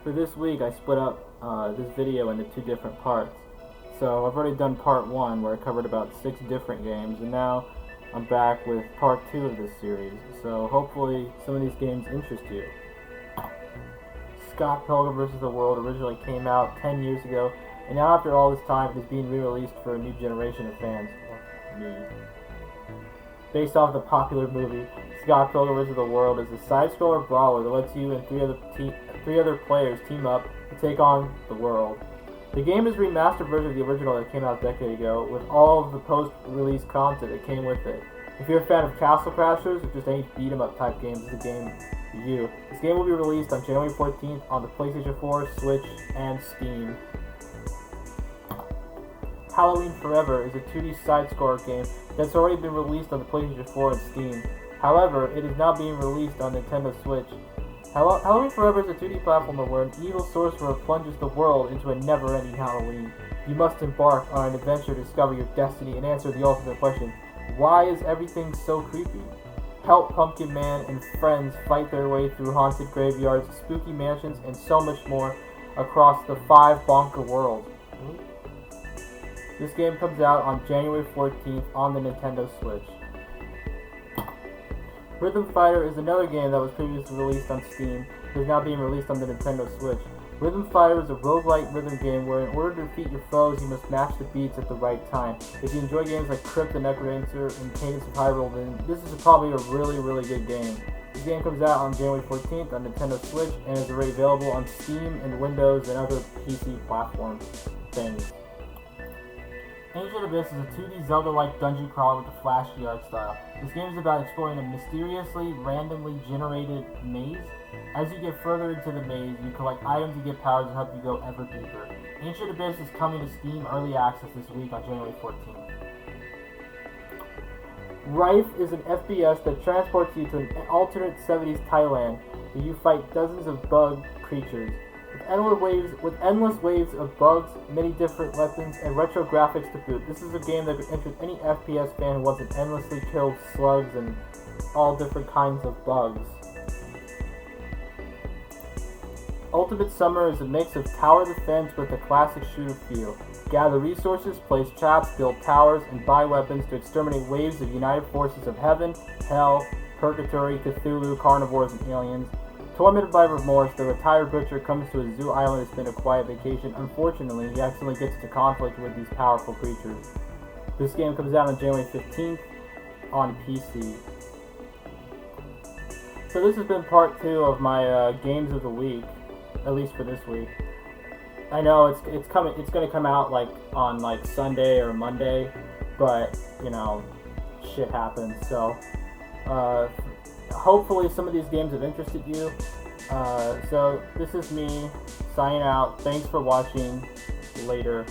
For this week, I split up this video into two different parts. So I've already done part 1 where I covered about 6 different games, and now I'm back with part 2 of this series. So hopefully some of these games interest you. Scott Pilgrim vs. the World originally came out 10 years ago, and now after all this time it is being re-released for a new generation of fans. Me. Based off the popular movie, Scott Pilgrim vs. the World is a side-scroller brawler that lets you and three other players team up to take on the world. The game is a remastered version of the original that came out a decade ago, with all of the post-release content that came with it. If you're a fan of Castle Crashers or just any beat-em-up type games, this is a game for you. This game will be released on January 14th on the PlayStation 4, Switch, and Steam. Halloween Forever is a 2D side-scroller game that's already been released on the PlayStation 4 and Steam. However, it is now being released on Nintendo Switch. Halloween Forever is a 2D platformer where an evil sorcerer plunges the world into a never-ending Halloween. You must embark on an adventure to discover your destiny and answer the ultimate question: why is everything so creepy? Help Pumpkin Man and friends fight their way through haunted graveyards, spooky mansions, and so much more across the 5 Bonker worlds. This game comes out on January 14th on the Nintendo Switch. Rhythm Fighter is another game that was previously released on Steam, but is now being released on the Nintendo Switch. Rhythm Fighter is a roguelike rhythm game where in order to defeat your foes, you must match the beats at the right time. If you enjoy games like Crypt the Necrodancer and Cadence of Hyrule, then this is probably a really good game. This game comes out on January 14th on Nintendo Switch and is already available on Steam and Windows and other PC platform things. Ancient Abyss is a 2D Zelda-like dungeon crawler with a flashy art style. This game is about exploring a mysteriously, randomly generated maze. As you get further into the maze, you collect items and get powers to help you go ever deeper. Ancient Abyss is coming to Steam Early Access this week on January 14th. WRITHE is an FPS that transports you to an alternate 70s Thailand, where you fight dozens of bug creatures. With endless waves of bugs, many different weapons, and retro graphics to boot, this is a game that could interest any FPS fan who wants to endlessly kill slugs and all different kinds of bugs. Ultimate Summer is a mix of tower defense with a classic shooter feel. Gather resources, place traps, build towers, and buy weapons to exterminate waves of united forces of heaven, hell, purgatory, Cthulhu, carnivores, and aliens. Tormented by remorse, the retired butcher comes to a zoo island to spend a quiet vacation. Unfortunately, he accidentally gets into conflict with these powerful creatures. This game comes out on January 15th on PC. So this has been part 2 of my games of the week, at least for this week. I know it's going to come out on Sunday or Monday, but you know, shit happens. So hopefully some of these games have interested you. So this is me signing out. Thanks for watching. Later.